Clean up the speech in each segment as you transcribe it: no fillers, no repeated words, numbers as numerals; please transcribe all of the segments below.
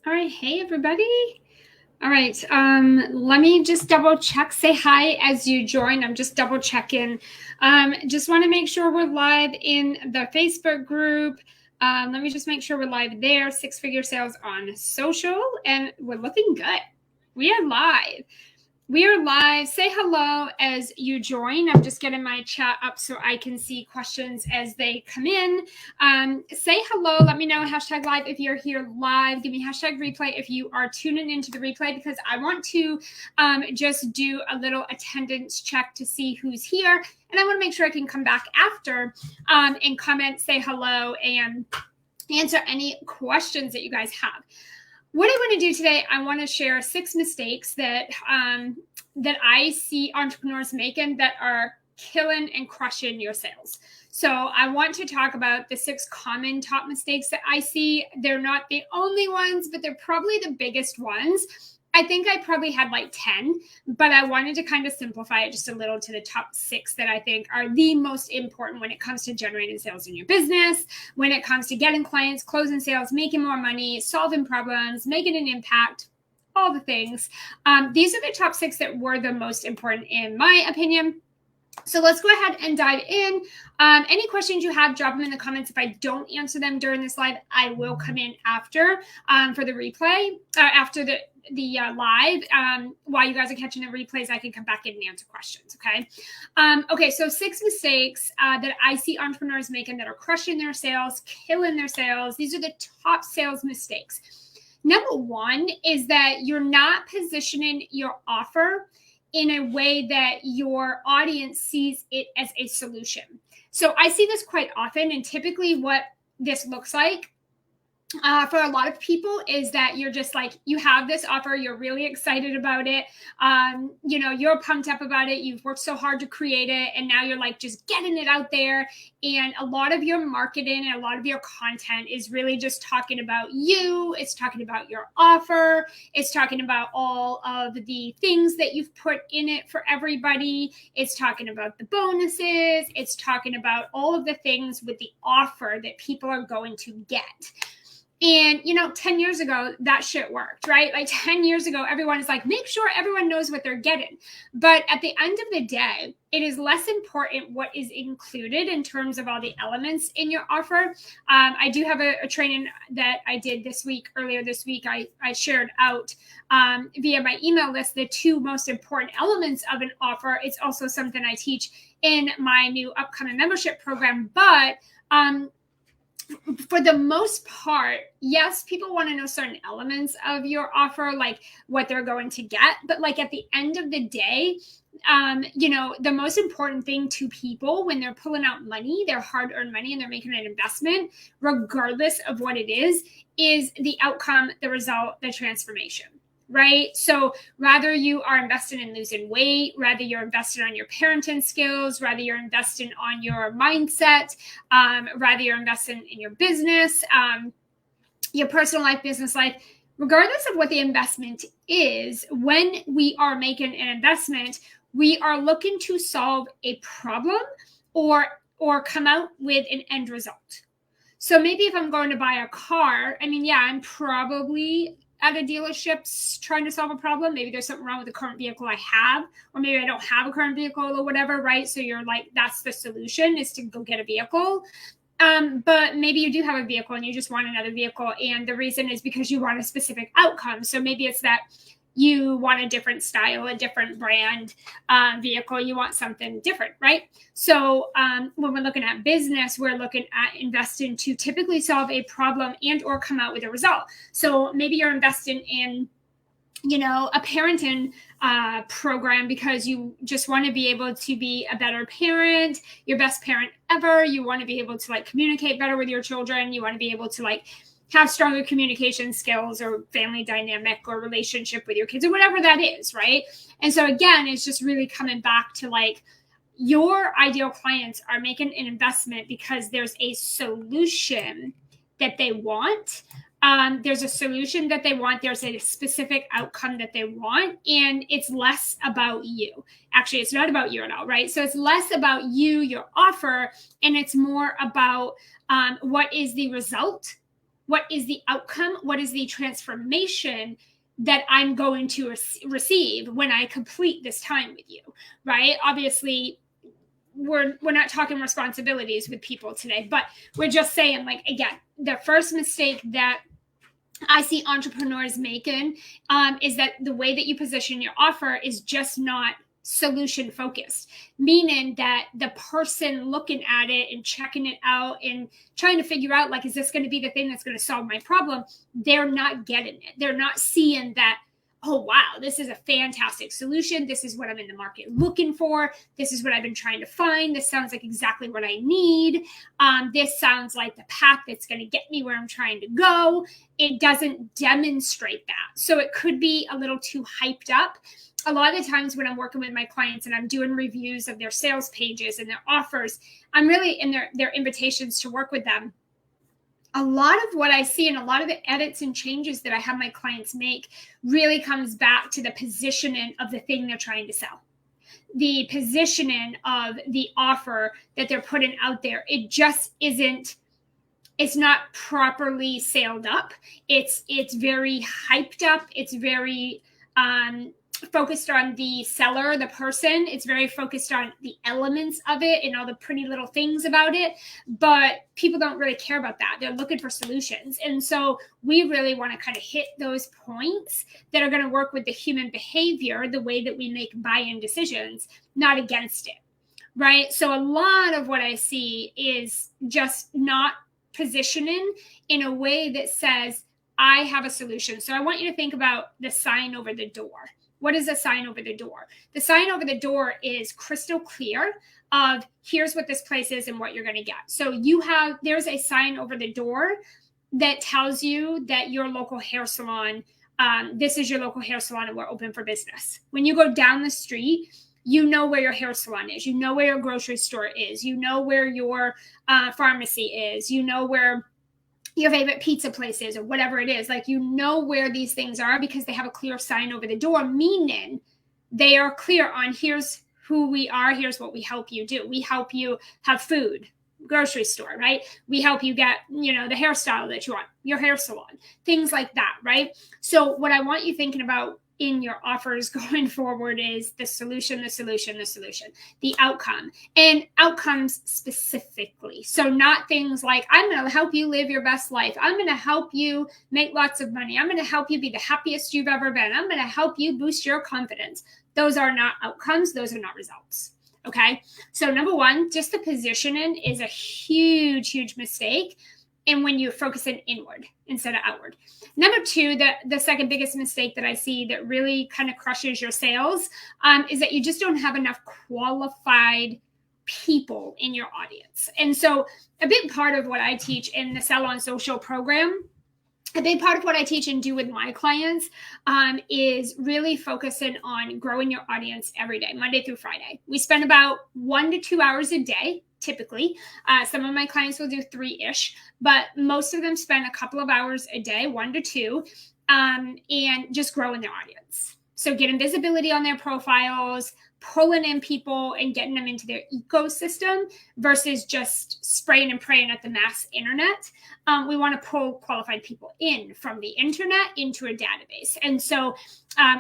All right. Hey, everybody. All right. Let me just double check. Say hi as you join. I'm just double checking. Just want to make sure we're live in the Facebook group. Let me just make sure we're live there. Six Figure Sales on social, and we're looking good. We are live. We are live. Say hello as you join. I'm just getting my chat up so I can see questions as they come in. Say hello. Let me know. Hashtag live if you're here live. Give me hashtag replay if you are tuning into the replay, because I want to just do a little attendance check to see who's here. And I want to make sure I can come back after and comment, say hello, and answer any questions that you guys have. What I want to do today, I want to share 6 mistakes that that I see entrepreneurs making that are killing and crushing your sales. So I want to talk about the 6 common top mistakes that I see. They're not the only ones, but they're probably the biggest ones. I think I probably had like 10, but I wanted to kind of simplify it just a little to the top 6 that I think are the most important when it comes to generating sales in your business, when it comes to getting clients, closing sales, making more money, solving problems, making an impact, all the things. These are the top 6 that were the most important in my opinion. So let's go ahead and dive in. Any questions you have, drop them in the comments. If I don't answer them during this live, I will come in after for the replay, after the live. While you guys are catching the replays, I can come back in and answer questions, okay? Okay, so 6 mistakes that I see entrepreneurs making that are crushing their sales, killing their sales. These are the top sales mistakes. Number 1 is that you're not positioning your offer in a way that your audience sees it as a solution. So I see this quite often, and typically what this looks like for a lot of people is that you're just like, you have this offer, you're really excited about it, you're pumped up about it, you've worked so hard to create it, and now you're like just getting it out there, and a lot of your marketing and a lot of your content is really just talking about you, it's talking about your offer, it's talking about all of the things that you've put in it for everybody, it's talking about the bonuses, it's talking about all of the things with the offer that people are going to get. And, 10 years ago, that shit worked, right? Like 10 years ago, everyone is like, make sure everyone knows what they're getting. But at the end of the day, it is less important what is included in terms of all the elements in your offer. I do have a training that I did earlier this week. I shared out via my email list the 2 most important elements of an offer. It's also something I teach in my new upcoming membership program. But for the most part, yes, people want to know certain elements of your offer, like what they're going to get. But like at the end of the day, the most important thing to people when they're pulling out money, their hard-earned money, and they're making an investment, regardless of what it is the outcome, the result, the transformation. Right? So rather you are investing in losing weight, rather you're investing on your parenting skills, rather you're investing on your mindset, rather you're investing in your business, your personal life, business life, regardless of what the investment is, when we are making an investment, we are looking to solve a problem or come out with an end result. So maybe if I'm going to buy a car, I'm probably at a dealership trying to solve a problem. Maybe there's something wrong with the current vehicle I have, or maybe I don't have a current vehicle or whatever, right? So you're like, that's the solution, is to go get a vehicle. But maybe you do have a vehicle and you just want another vehicle. And the reason is because you want a specific outcome. So maybe it's that you want a different style, a different brand vehicle, you want something different, right? So when we're looking at business, we're looking at investing to typically solve a problem and or come out with a result. So maybe you're investing in, a parenting program because you just want to be able to be a better parent, your best parent ever. You want to be able to communicate better with your children. You want to be able to have stronger communication skills or family dynamic or relationship with your kids or whatever that is, right? And so again, it's just really coming back to your ideal clients are making an investment because there's a solution that they want. There's a solution that they want. There's a specific outcome that they want. And it's less about you. Actually, it's not about you at all, right? So it's less about you, your offer, and it's more about what is the result what is the outcome? What is the transformation that I'm going to receive when I complete this time with you, right? Obviously, we're not talking responsibilities with people today, but we're just saying, like, again, the first mistake that I see entrepreneurs making is that the way that you position your offer is just not solution focused, meaning that the person looking at it and checking it out and trying to figure out, like, is this going to be the thing that's going to solve my problem? They're not getting it. They're not seeing that, oh, wow, this is a fantastic solution. This is what I'm in the market looking for. This is what I've been trying to find. This sounds like exactly what I need. This sounds like the path that's going to get me where I'm trying to go. It doesn't demonstrate that. So it could be a little too hyped up. A lot of the times when I'm working with my clients and I'm doing reviews of their sales pages and their offers, I'm really in their invitations to work with them. A lot of what I see and a lot of the edits and changes that I have my clients make really comes back to the positioning of the thing they're trying to sell. The positioning of the offer that they're putting out there. It just isn't, it's not properly sailed up. It's very hyped up. It's very focused on the seller, the person. It's very focused on the elements of it and all the pretty little things about it. But people don't really care about that. They're looking for solutions. And so we really want to kind of hit those points that are going to work with the human behavior, the way that we make buy-in decisions, not against it. Right? So a lot of what I see is just not positioning in a way that says, I have a solution. So I want you to think about the sign over the door. What is a sign over the door? The sign over the door is crystal clear of here's what this place is and what you're going to get. So there's a sign over the door that tells you that your local hair salon, this is your local hair salon and we're open for business. When you go down the street, you know where your hair salon is. You know where your grocery store is. You know where your pharmacy is. You know where your favorite pizza place is or whatever it is. Like, you know where these things are because they have a clear sign over the door, meaning they are clear on here's who we are. Here's what we help you do. We help you have food, grocery store, right? We help you get, the hairstyle that you want, your hair salon, things like that, right? So what I want you thinking about in your offers going forward is the solution, the outcome, and outcomes specifically. So not things like, I'm going to help you live your best life. I'm going to help you make lots of money. I'm going to help you be the happiest you've ever been. I'm going to help you boost your confidence. Those are not outcomes. Those are not results. Okay. So number one, just the positioning is a huge, huge mistake. And when you're focusing inward instead of outward. Number two, the second biggest mistake that I see that really kind of crushes your sales is that you just don't have enough qualified people in your audience. And so a big part of what I teach in the Sell on Social program, a big part of what I teach and do with my clients is really focusing on growing your audience every day, Monday through Friday. We spend about 1 to 2 hours a day. Typically, some of my clients will do 3-ish, but most of them spend a couple of hours a day, 1 to 2, and just growing their audience. So getting visibility on their profiles, pulling in people and getting them into their ecosystem versus just spraying and praying at the mass internet. We want to pull qualified people in from the internet into a database. And so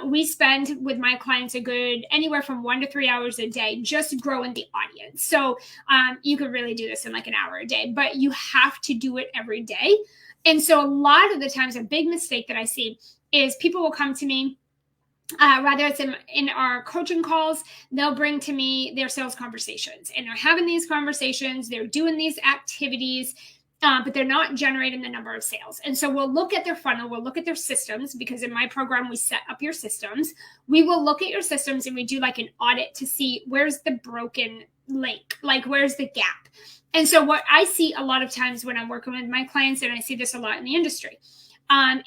we spend with my clients a good anywhere from 1 to 3 hours a day just growing the audience. So you could really do this in like an hour a day, but you have to do it every day. And so a lot of the times, a big mistake that I see is people will come to me, whether it's in our coaching calls, they'll bring to me their sales conversations, and they're having these conversations, they're doing these activities, but they're not generating the number of sales. And so we'll look at their funnel, we'll look at their systems, because in my program, we set up your systems. We will look at your systems and we do like an audit to see where's the broken link, like where's the gap. And so what I see a lot of times when I'm working with my clients, and I see this a lot in the industry,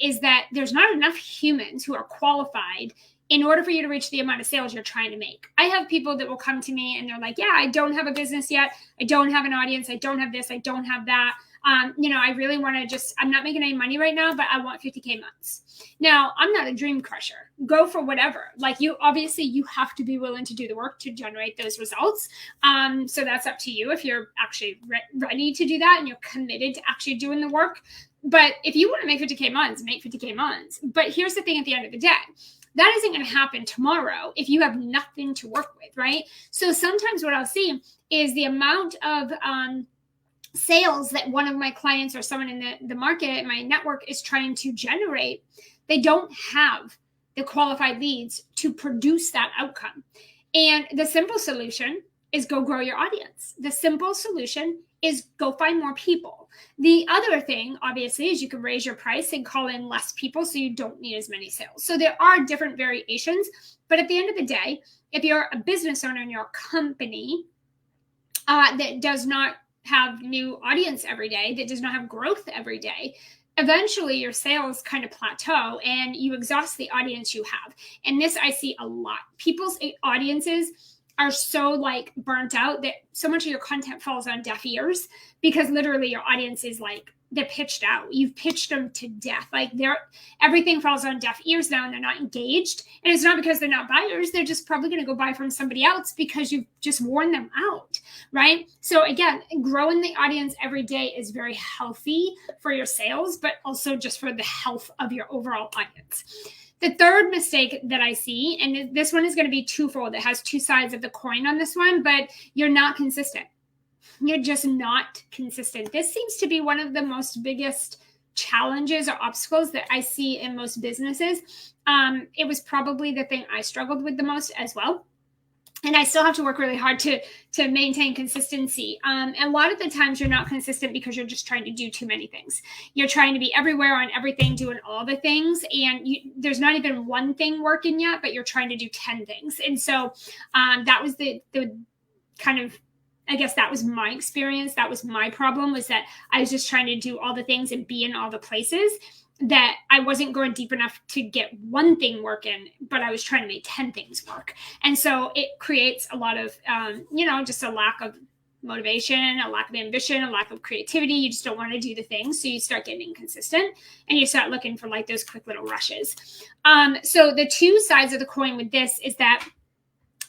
is that there's not enough humans who are qualified in order for you to reach the amount of sales you're trying to make. I have people that will come to me and they're like, yeah, I don't have a business yet. I don't have an audience. I don't have this. I don't have that. I really want to I'm not making any money right now, but I want 50K months. Now, I'm not a dream crusher. Go for whatever. Like, you have to be willing to do the work to generate those results. So that's up to you if you're actually ready to do that and you're committed to actually doing the work. But if you want to make 50K months, make 50K months. But here's the thing at the end of the day. That isn't going to happen tomorrow if you have nothing to work with, right? So sometimes what I'll see is the amount of sales that one of my clients or someone in the market, my network, is trying to generate. They don't have the qualified leads to produce that outcome. And the simple solution is go grow your audience. The simple solution is go find more people. The other thing, obviously, is you can raise your price and call in less people so you don't need as many sales. So there are different variations. But at the end of the day, if you're a business owner in your company that does not have new audience every day, that does not have growth every day, eventually your sales kind of plateau and you exhaust the audience you have. And this I see a lot. People's audiences are so like burnt out that so much of your content falls on deaf ears because literally your audience is like, they're pitched out. You've pitched them to death. Like everything falls on deaf ears now and they're not engaged. And it's not because they're not buyers. They're just probably going to go buy from somebody else because you've just worn them out, right? So again, growing the audience every day is very healthy for your sales, but also just for the health of your overall audience. The third mistake that I see, and this one is going to be twofold. It has two sides of the coin on this one, but you're not consistent. You're just not consistent. This seems to be one of the most biggest challenges or obstacles that I see in most businesses. It was probably the thing I struggled with the most as well. And I still have to work really hard to maintain consistency. And a lot of the times you're not consistent because you're just trying to do too many things. You're trying to be everywhere on everything, doing all the things. And there's not even one thing working yet, but you're trying to do 10 things. And so that was the kind of, I guess that was my experience. That was my problem, was that I was just trying to do all the things and be in all the places, that I wasn't going deep enough to get one thing working, but I was trying to make 10 things work. And so it creates a lot of, just a lack of motivation, a lack of ambition, a lack of creativity. You just don't want to do the things. So you start getting inconsistent and you start looking for like those quick little rushes. So the two sides of the coin with this is that,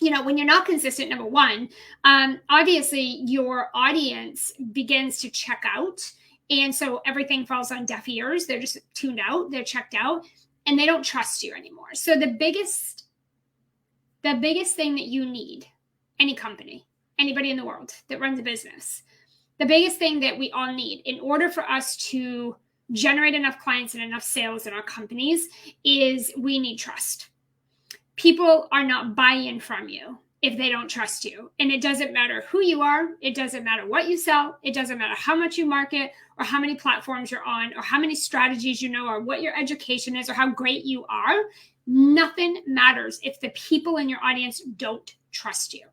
when you're not consistent, number one, obviously your audience begins to check out. And so everything falls on deaf ears. They're just tuned out, they're checked out, and they don't trust you anymore. So the biggest thing that you need, any company, anybody in the world that runs a business, the biggest thing that we all need in order for us to generate enough clients and enough sales in our companies is we need trust. People are not buying from you if they don't trust you. And it doesn't matter who you are. It doesn't matter what you sell. It doesn't matter how much you market or how many platforms you're on or how many strategies you know or what your education is or how great you are. Nothing matters if the people in your audience don't trust you.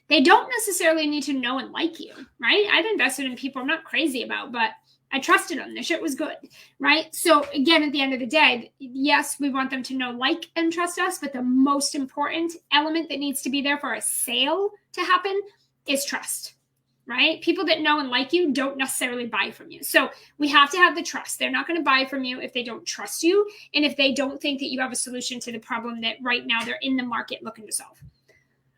They don't necessarily need to know and like you, right? I've invested in people I'm not crazy about, but I trusted them. Their shit was good, right? So again, at the end of the day, yes, we want them to know, like, and trust us, but the most important element that needs to be there for a sale to happen is trust, right? People that know and like you don't necessarily buy from you. So we have to have the trust. They're not going to buy from you if they don't trust you and if they don't think that you have a solution to the problem that right now they're in the market looking to solve.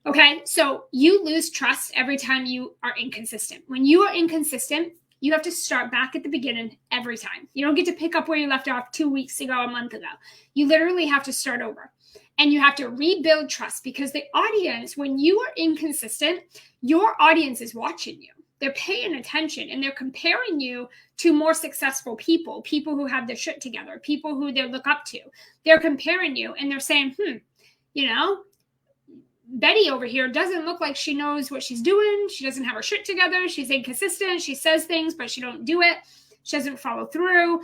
Okay, so you lose trust every time you are inconsistent. When you are inconsistent, you have to start back at the beginning every time. You don't get to pick up where you left off 2 weeks ago, a month ago. You literally have to start over. And you have to rebuild trust because the audience, when you are inconsistent, your audience is watching you. They're paying attention and they're comparing you to more successful people, people who have their shit together, people who they look up to. They're comparing you and they're saying, Betty over here doesn't look like she knows what she's doing. She doesn't have her shit together. She's inconsistent. She says things, but she don't do it. She doesn't follow through.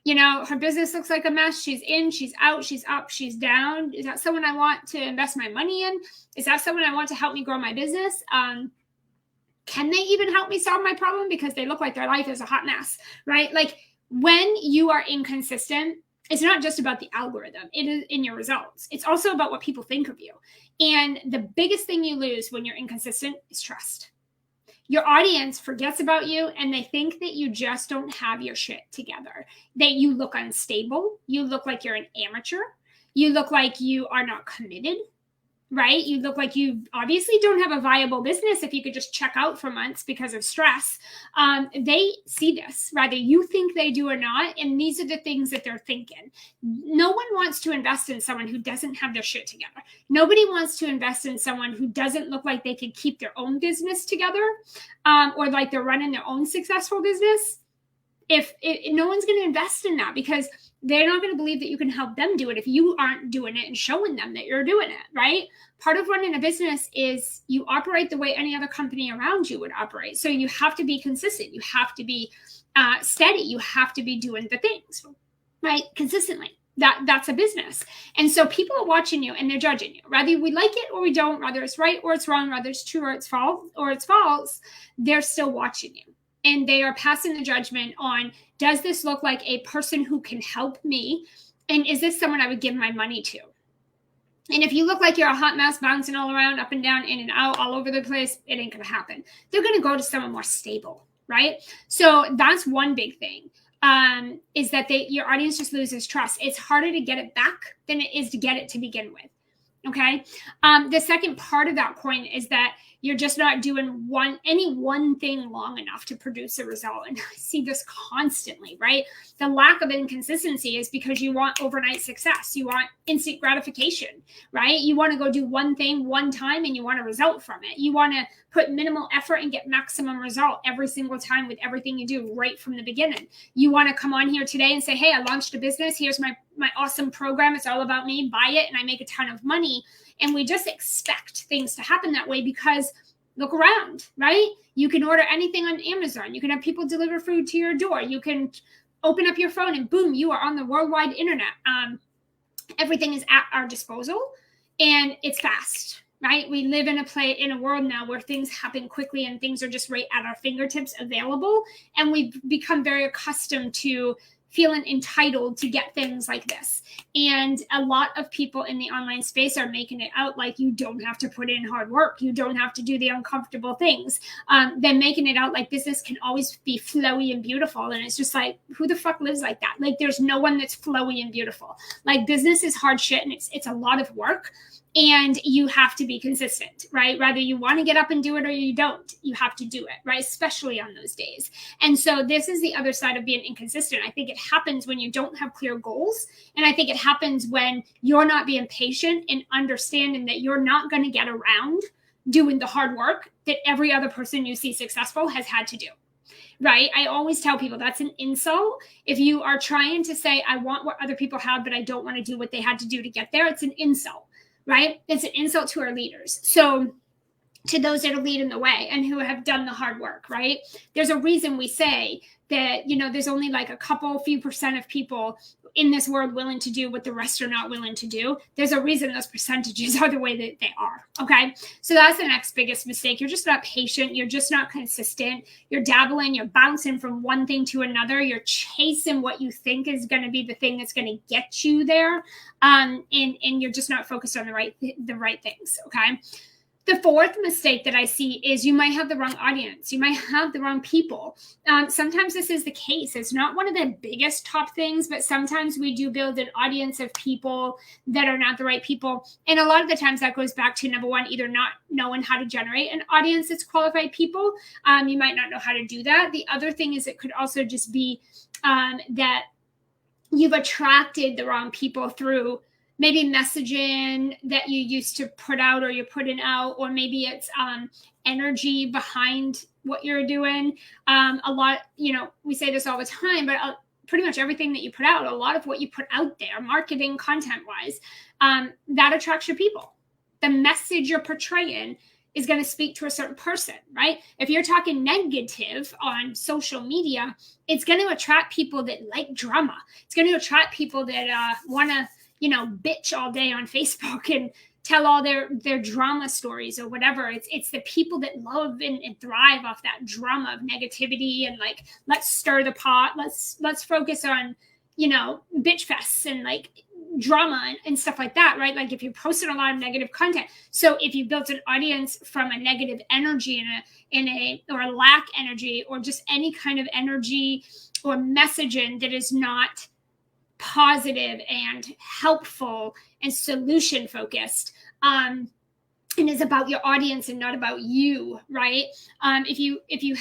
Her business looks like a mess. She's in, she's out, she's up, she's down. Is that someone I want to invest my money in? Is that someone I want to help me grow my business? Can they even help me solve my problem? Because they look like their life is a hot mess, right? Like when you are inconsistent, it's not just about the algorithm. It is in your results. It's also about what people think of you. And the biggest thing you lose when you're inconsistent is trust. Your audience forgets about you and they think that you just don't have your shit together, that you look unstable. You look like you're an amateur. You look like you are not committed. right? You look like you obviously don't have a viable business if you could just check out for months because of stress. They see this, whether you think they do or not. And these are the things that they're thinking. No one wants to invest in someone who doesn't have their shit together. Nobody wants to invest in someone who doesn't look like they could keep their own business together, or like they're running their own successful business. If no one's going to invest in that, because they're not going to believe that you can help them do it if you aren't doing it and showing them that you're doing it, right? Part of running a business is you operate the way any other company around you would operate. So you have to be consistent. You have to be steady. You have to be doing the things, right? Consistently. That's a business. And so people are watching you and they're judging you. Whether we like it or we don't, whether it's right or it's wrong, whether it's true or it's false, they're still watching you. And they are passing the judgment on, does this look like a person who can help me? And is this someone I would give my money to? And if you look like you're a hot mess bouncing all around, up and down, in and out, all over the place, it ain't going to happen. They're going to go to someone more stable, right? So that's one big thing, is that your audience just loses trust. It's harder to get it back than it is to get it to begin with. Okay. The second part of that coin is that you're just not doing any one thing long enough to produce a result. And I see this constantly, right? The lack of inconsistency is because you want overnight success. You want instant gratification, right? You want to go do one thing one time and you want a result from it. You want to put minimal effort and get maximum result every single time with everything you do right from the beginning. You want to come on here today and say, hey, I launched a business. Here's my awesome program. It's all about me. Buy it and I make a ton of money. And we just expect things to happen that way because look around, right? You can order anything on Amazon. You can have people deliver food to your door. You can open up your phone and boom, you are on the worldwide internet. Everything is at our disposal and it's fast, right? We live in a world now where things happen quickly and things are just right at our fingertips available. And we've become very accustomed to feeling entitled to get things like this. And a lot of people in the online space are making it out like you don't have to put in hard work. You don't have to do the uncomfortable things. They're making it out like business can always be flowy and beautiful. And it's just like, who the fuck lives like that? Like there's no one that's flowy and beautiful. Like business is hard shit and it's a lot of work. And you have to be consistent, right? Whether you want to get up and do it or you don't, you have to do it, right? Especially on those days. And so this is the other side of being inconsistent. I think it happens when you don't have clear goals. And I think it happens when you're not being patient and understanding that you're not going to get around doing the hard work that every other person you see successful has had to do. Right? I always tell people that's an insult. If you are trying to say, I want what other people have, but I don't want to do what they had to do to get there, it's an insult. Right? It's an insult to our leaders. So to those that are leading the way and who have done the hard work, right? There's a reason we say that, there's only like a few percent of people in this world willing to do what the rest are not willing to do. There's a reason those percentages are the way that they are. Okay. So that's the next biggest mistake. You're just not patient. You're just not consistent. You're dabbling, you're bouncing from one thing to another. You're chasing what you think is going to be the thing that's going to get you there. And you're just not focused on the right things. Okay. The fourth mistake that I see is you might have the wrong audience. You might have the wrong people. Sometimes this is the case. It's not one of the biggest top things, but sometimes we do build an audience of people that are not the right people. And a lot of the times that goes back to number one, either not knowing how to generate an audience that's qualified people. You might not know how to do that. The other thing is it could also just be that you've attracted the wrong people through maybe messaging that you used to put out or you're putting out, or maybe it's energy behind what you're doing. A lot, we say this all the time, but pretty much everything that you put out, a lot of what you put out there, marketing, content-wise, that attracts your people. The message you're portraying is going to speak to a certain person, right? If you're talking negative on social media, it's going to attract people that like drama. It's going to attract people that want to, bitch all day on Facebook and tell all their drama stories or whatever. It's the people that love and thrive off that drama of negativity and like, let's stir the pot. Let's focus on, bitch fests and like drama and stuff like that, right? Like if you're posting a lot of negative content. So if you built an audience from a negative energy or a lack energy or just any kind of energy or messaging that is not positive and helpful and solution focused, and is about your audience and not about you, right? If you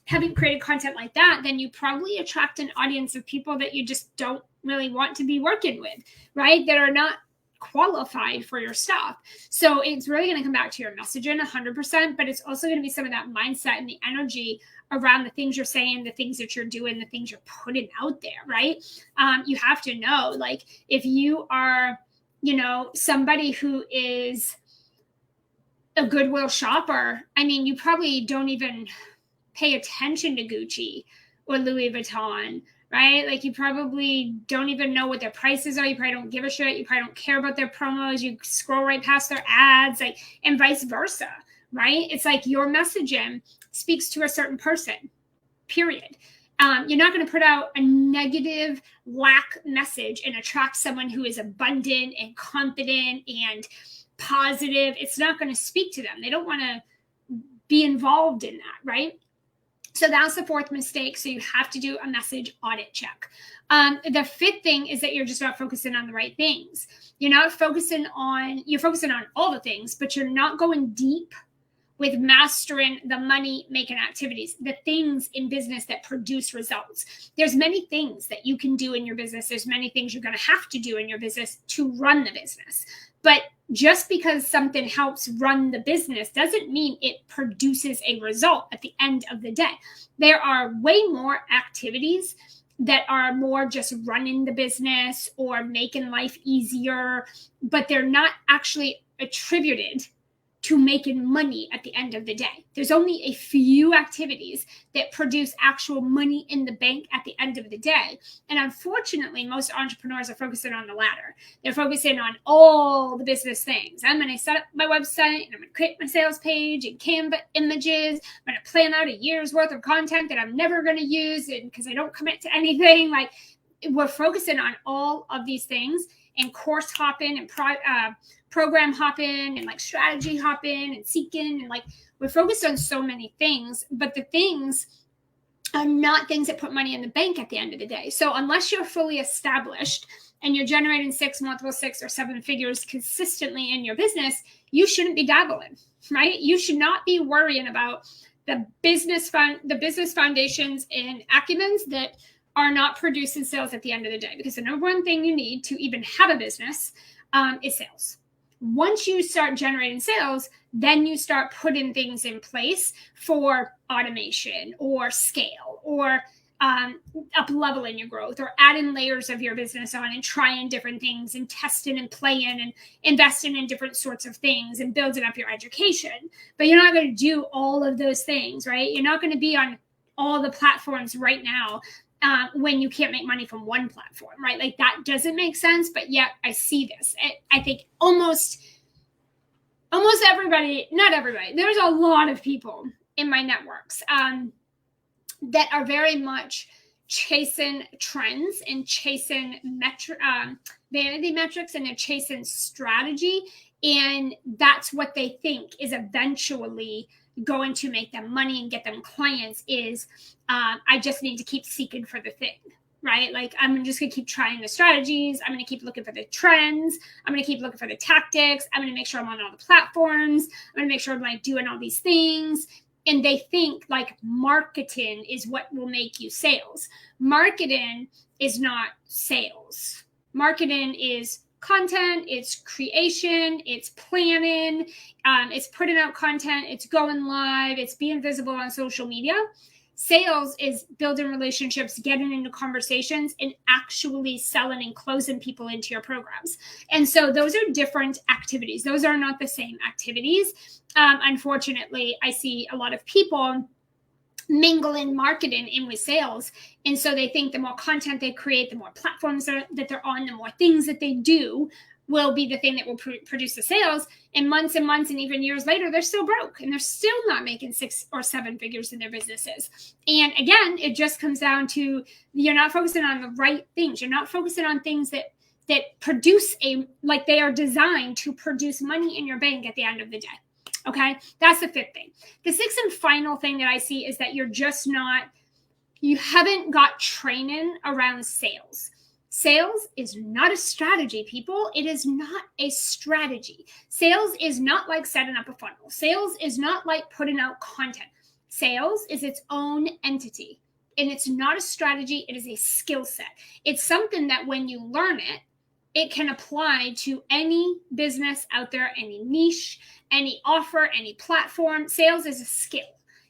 haven't created content like that, then you probably attract an audience of people that you just don't really want to be working with, right? That are not qualified for your stuff. So it's really going to come back to your messaging 100%, but it's also going to be some of that mindset and the energy around the things you're saying, the things that you're doing, the things you're putting out there, right? You have to know, like, if you are, somebody who is a Goodwill shopper, I mean, you probably don't even pay attention to Gucci or Louis Vuitton, right? Like, you probably don't even know what their prices are. You probably don't give a shit. You probably don't care about their promos. You scroll right past their ads, like, and vice versa, right? It's like your messaging speaks to a certain person, period. You're not going to put out a negative lack message and attract someone who is abundant and confident and positive. It's not going to speak to them. They don't want to be involved in that, right? So that's the fourth mistake. So you have to do a message audit check. The fifth thing is that you're just not focusing on the right things. You're focusing on all the things, but you're not going deep with mastering the money making activities, the things in business that produce results. There's many things that you can do in your business. There's many things you're going to have to do in your business to run the business. But just because something helps run the business doesn't mean it produces a result at the end of the day. There are way more activities that are more just running the business or making life easier, but they're not actually attributed to making money at the end of the day. There's only a few activities that produce actual money in the bank at the end of the day. And unfortunately, most entrepreneurs are focusing on the latter. They're focusing on all the business things. I'm going to set up my website, and I'm going to create my sales page and Canva images. I'm going to plan out a year's worth of content that I'm never going to use because I don't commit to anything. Like, we're focusing on all of these things, and course hopping and program hopping and like strategy hopping and seeking, and like, we're focused on so many things, but the things are not things that put money in the bank at the end of the day. So unless you're fully established and you're generating multiple 6 or 7 figures consistently in your business, you shouldn't be dabbling, right? You should not be worrying about the business foundations and acumens that are not producing sales at the end of the day, because the number one thing you need to even have a business is sales. Once you start generating sales, then you start putting things in place for automation or scale or up leveling your growth or adding layers of your business on and trying different things and testing and playing and investing in different sorts of things and building up your education. But you're not going to do all of those things, right? You're not going to be on all the platforms right now when you can't make money from one platform, right? Like, that doesn't make sense, but yet I see this. I think almost everybody, not everybody, there's a lot of people in my networks that are very much chasing trends and chasing vanity metrics, and they're chasing strategy. And that's what they think is eventually going to make them money and get them clients is I just need to keep seeking for the thing, right? Like, I'm just going to keep trying the strategies. I'm going to keep looking for the trends. I'm going to keep looking for the tactics. I'm going to make sure I'm on all the platforms. I'm going to make sure I'm like doing all these things. And they think like marketing is what will make you sales. Marketing is not sales. Marketing is content, it's creation, it's planning, it's putting out content, it's going live, it's being visible on social media. Sales is building relationships, getting into conversations, and actually selling and closing people into your programs. And so those are different activities. Those are not the same activities. Unfortunately, I see a lot of people mingling marketing in with sales. And so they think the more content they create, the more platforms that they're on, the more things that they do will be the thing that will produce the sales. And months and even years later, they're still broke and they're still not making 6 or 7 figures in their businesses. And again, it just comes down to you're not focusing on the right things. You're not focusing on things that produce like they are designed to produce money in your bank at the end of the day. Okay, that's the fifth thing. The sixth and final thing that I see is that you haven't got training around sales. Sales is not a strategy, people. It is not a strategy. Sales is not like setting up a funnel. Sales is not like putting out content. Sales is its own entity, and it's not a strategy. It is a skill set. It's something that when you learn it, it can apply to any business out there, any niche, any offer, any platform. Sales is a skill.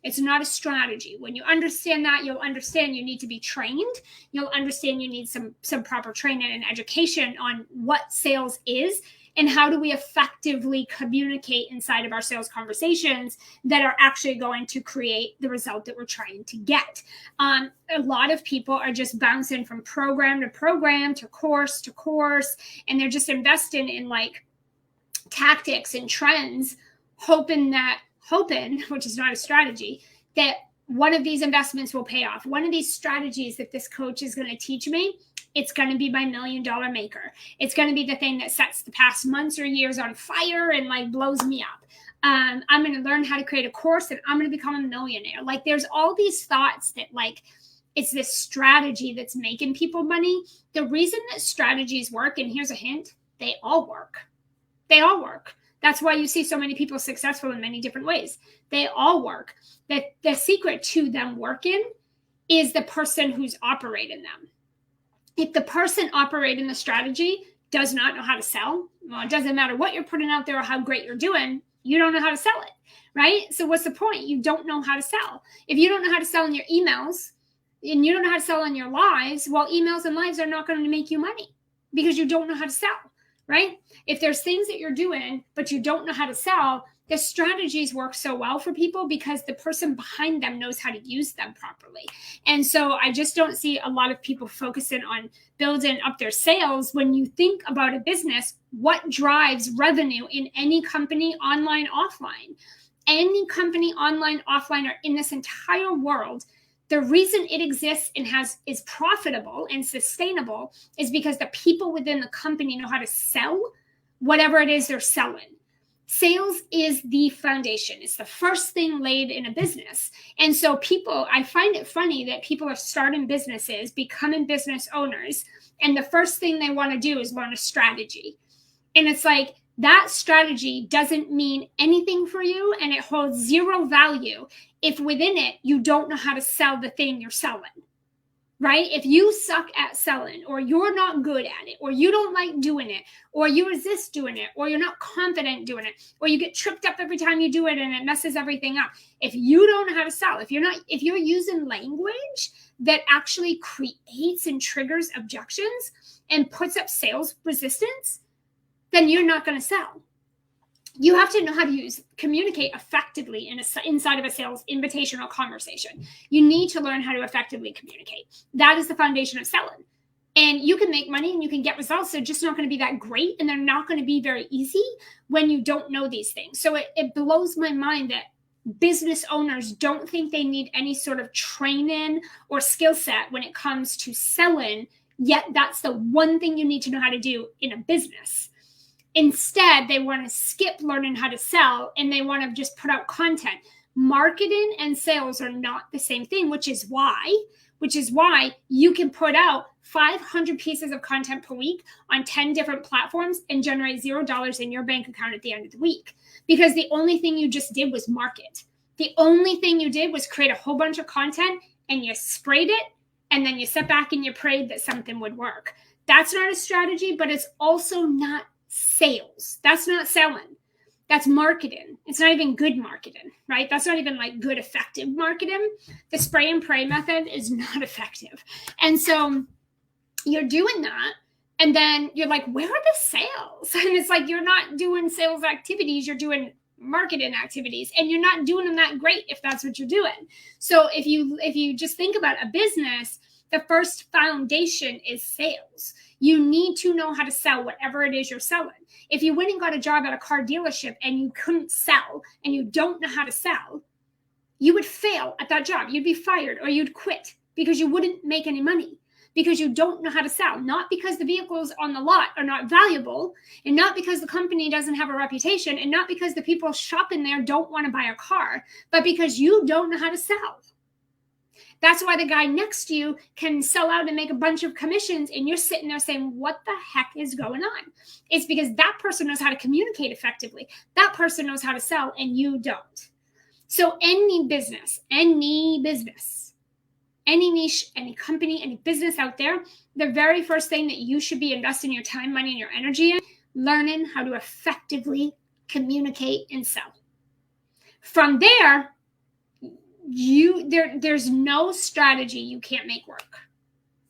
It's not a strategy. When you understand that, you'll understand you need to be trained. You'll understand you need some proper training and education on what sales is and how do we effectively communicate inside of our sales conversations that are actually going to create the result that we're trying to get. A lot of people are just bouncing from program to program, to course, and they're just investing in like tactics and trends, hoping, which is not a strategy, that one of these investments will pay off. One of these strategies that this coach is going to teach me, it's going to be my $1 million maker. It's going to be the thing that sets the past months or years on fire and like blows me up. I'm going to learn how to create a course and I'm going to become a millionaire. Like there's all these thoughts that like, it's this strategy that's making people money. The reason that strategies work, and here's a hint, they all work. They all work. That's why you see so many people successful in many different ways. They all work. The secret to them working is the person who's operating them. If the person operating the strategy does not know how to sell, well, it doesn't matter what you're putting out there or how great you're doing, you don't know how to sell it, right? So what's the point? You don't know how to sell. If you don't know how to sell in your emails and you don't know how to sell in your lives, well, emails and lives are not going to make you money because you don't know how to sell. Right? If there's things that you're doing, but you don't know how to sell, the strategies work so well for people because the person behind them knows how to use them properly. And so I just don't see a lot of people focusing on building up their sales. When you think about a business, what drives revenue in any company, online, offline? Any company, online, offline, or in this entire world, the reason it exists and is profitable and sustainable is because the people within the company know how to sell whatever it is they're selling. Sales is the foundation. It's the first thing laid in a business. And so I find it funny that people are starting businesses, becoming business owners, and the first thing they want to do is learn a strategy. And it's like, that strategy doesn't mean anything for you and it holds zero value if within it you don't know how to sell the thing you're selling, right? If you suck at selling or you're not good at it or you don't like doing it or you resist doing it or you're not confident doing it or you get tripped up every time you do it and it messes everything up. If you don't know how to sell, if you're using language that actually creates and triggers objections and puts up sales resistance, then you're not going to sell. You have to know how to communicate effectively inside of a sales invitational conversation. You need to learn how to effectively communicate. That is the foundation of selling. And you can make money and you can get results. They're just not going to be that great. And they're not going to be very easy when you don't know these things. So it blows my mind that business owners don't think they need any sort of training or skill set when it comes to selling. Yet that's the one thing you need to know how to do in a business. Instead, they want to skip learning how to sell and they want to just put out content. Marketing and sales are not the same thing, which is why you can put out 500 pieces of content per week on 10 different platforms and generate $0 in your bank account at the end of the week. Because the only thing you just did was market. The only thing you did was create a whole bunch of content and you sprayed it and then you sat back and you prayed that something would work. That's not a strategy, but it's also not sales. That's not selling. That's marketing. It's not even good marketing, right? That's not even like good, effective marketing. The spray and pray method is not effective. And so you're doing that. And then you're like, where are the sales? And it's like, you're not doing sales activities. You're doing marketing activities and you're not doing them that great if that's what you're doing. So if you just think about a business, the first foundation is sales. You need to know how to sell whatever it is you're selling. If you went and got a job at a car dealership and you couldn't sell and you don't know how to sell, you would fail at that job. You'd be fired or you'd quit because you wouldn't make any money because you don't know how to sell. Not because the vehicles on the lot are not valuable and not because the company doesn't have a reputation and not because the people shopping there don't want to buy a car, but because you don't know how to sell. That's why the guy next to you can sell out and make a bunch of commissions, and you're sitting there saying, what the heck is going on? It's because that person knows how to communicate effectively. That person knows how to sell, and you don't. So any business, any niche, any company, any business out there, the very first thing that you should be investing your time, money, and your energy in, learning how to effectively communicate and sell. From there, there's no strategy you can't make work,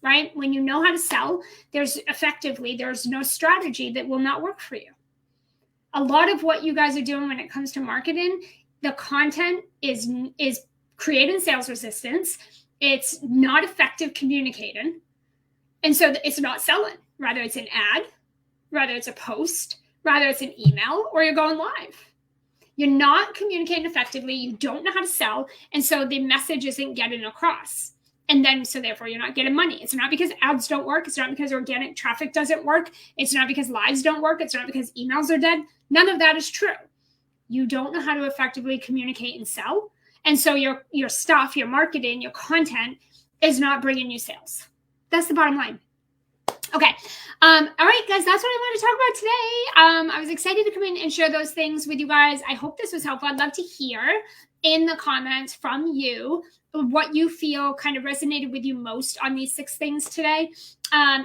right? When you know how to sell, there's no strategy that will not work for you. A lot of what you guys are doing when it comes to marketing, the content is creating sales resistance. It's not effective communicating. And so it's not selling. Rather it's an ad, rather it's a post, rather it's an email, or you're going live. You're not communicating effectively. You don't know how to sell. And so the message isn't getting across. And then, so therefore you're not getting money. It's not because ads don't work. It's not because organic traffic doesn't work. It's not because lives don't work. It's not because emails are dead. None of that is true. You don't know how to effectively communicate and sell. And so your stuff, your marketing, your content is not bringing you sales. That's the bottom line. Okay. All right, guys, that's what I wanted to talk about today. I was excited to come in and share those things with you guys. I hope this was helpful. I'd love to hear in the comments from you what you feel kind of resonated with you most on these 6 things today.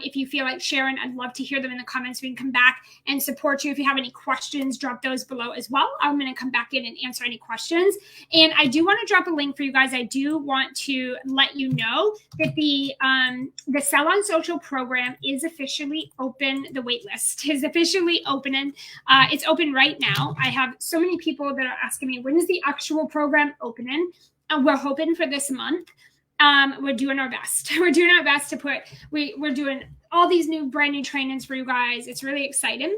If you feel like sharing, I'd love to hear them in the comments. We can come back and support you. If you have any questions, drop those below as well. I'm going to come back in and answer any questions. And I do want to drop a link for you guys. I do want to let you know that the Sell on Social program is officially open. The wait list is officially opening. It's open right now. I have so many people that are asking me, when is the actual program opening? We're hoping for this month. We're doing our best. We're doing our best to we're doing all these brand new trainings for you guys. It's really exciting.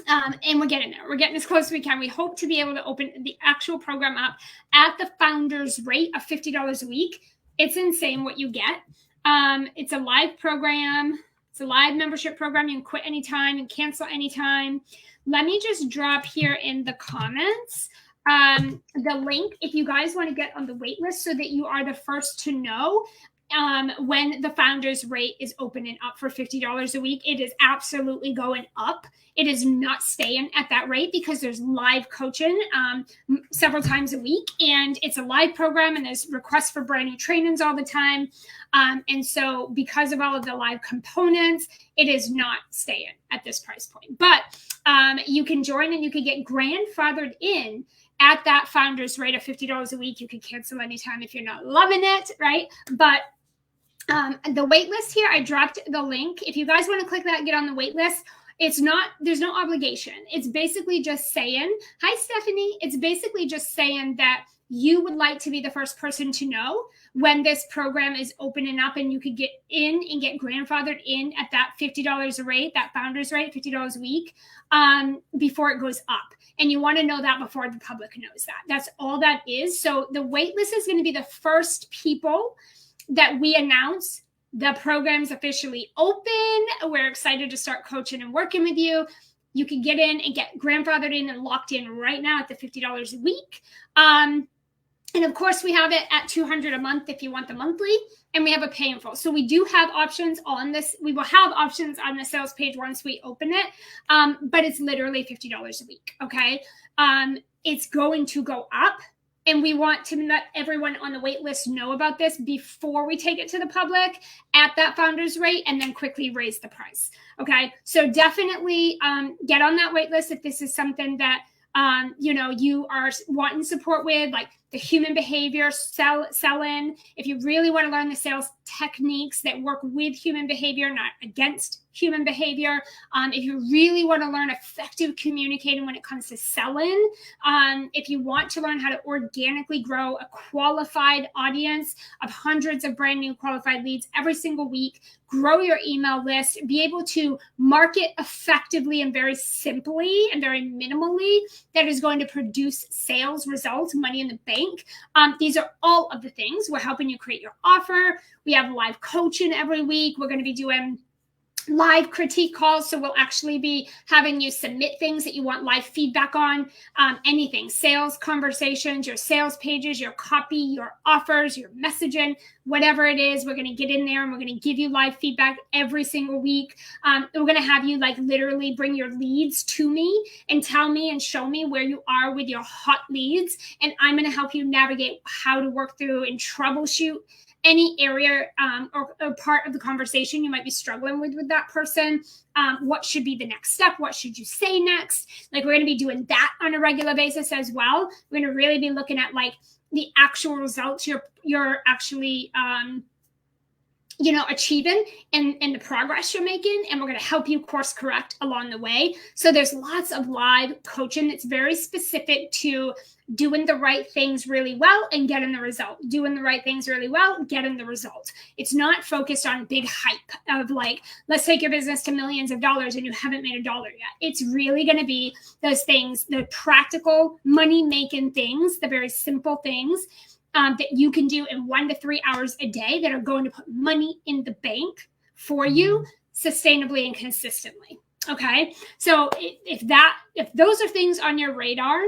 And we're getting there. We're getting as close as we can. We hope to be able to open the actual program up at the founder's rate of $50 a week. It's insane what you get. It's a live program. It's a live membership program. You can quit anytime and cancel anytime. Let me just drop here in the comments the link if you guys want to get on the wait list so that you are the first to know when the founder's rate is opening up for $50 a week. It is absolutely going up. It is not staying at that rate because there's live coaching several times a week, and it's a live program, and there's requests for brand new trainings all the time. And so because of all of the live components, it is not staying at this price point. But you can join and you can get grandfathered in at that founder's rate of $50 a week. You can cancel anytime if you're not loving it, right? But the wait list here, I dropped the link. If you guys want to click that and get on the wait list, there's no obligation. It's basically just saying, hi, Stephanie. It's basically just saying that you would like to be the first person to know when this program is opening up, and you could get in and get grandfathered in at that $50 a rate, that founder's rate, $50 a week, before it goes up. And you want to know that before the public knows that. That's all that is. So the wait list is going to be the first people that we announce the program's officially open. We're excited to start coaching and working with you. You can get in and get grandfathered in and locked in right now at the $50 a week. And of course, we have it at $200 a month if you want the monthly, and we have a pay in full. So we do have options on this. We will have options on the sales page once we open it, but it's literally $50 a week, okay? It's going to go up, and we want to let everyone on the wait list know about this before we take it to the public at that founder's rate, and then quickly raise the price, okay? So definitely get on that wait list if this is something that you are wanting support with, like the human behavior, selling. If you really want to learn the sales techniques that work with human behavior, not against human behavior. If you really want to learn effective communicating when it comes to selling, if you want to learn how to organically grow a qualified audience of hundreds of brand new qualified leads every single week, grow your email list, be able to market effectively and very simply and very minimally that is going to produce sales results, money in the bank. These are all of the things. We're helping you create your offer. We have live coaching every week. We're going to be doing live critique calls. So we'll actually be having you submit things that you want live feedback on, anything, sales conversations, your sales pages, your copy, your offers, your messaging, whatever it is. We're going to get in there and we're going to give you live feedback every single week. We're going to have you like literally bring your leads to me and tell me and show me where you are with your hot leads. And I'm going to help you navigate how to work through and troubleshoot any area or part of the conversation you might be struggling with that person. What should be the next step? What should you say next? Like, we're going to be doing that on a regular basis as well. We're going to really be looking at like the actual results you're actually achieving and the progress you're making. And we're going to help you course correct along the way. So there's lots of live coaching that's very specific to doing the right things really well and getting the result. Doing the right things really well, getting the result. It's not focused on big hype of like, let's take your business to millions of dollars and you haven't made $1 yet. It's really going to be those things, the practical money-making things, the very simple things that you can do in 1 to 3 hours a day that are going to put money in the bank for you sustainably and consistently. Okay. So if those are things on your radar,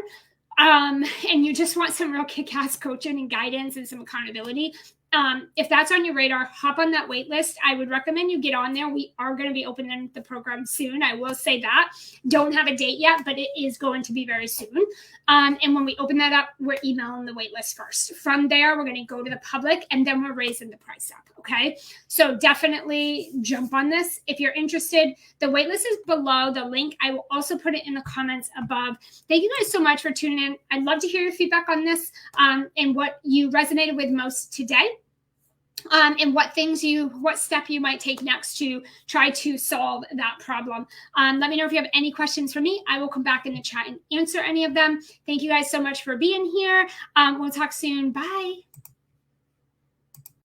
and you just want some real kick-ass coaching and guidance and some accountability, if that's on your radar, hop on that wait list. I would recommend you get on there. We are going to be opening the program soon. I will say that. Don't have a date yet, but it is going to be very soon. And when we open that up, we're emailing the wait list first. From there, we're going to go to the public, and then we're raising the price up. Okay. So definitely jump on this. If you're interested, the wait list is below the link. I will also put it in the comments above. Thank you guys so much for tuning in. I'd love to hear your feedback on this, and what you resonated with most today. And what step you might take next to try to solve that problem. Let me know if you have any questions for me. I will come back in the chat and answer any of them. Thank you guys so much for being here. We'll talk soon. Bye.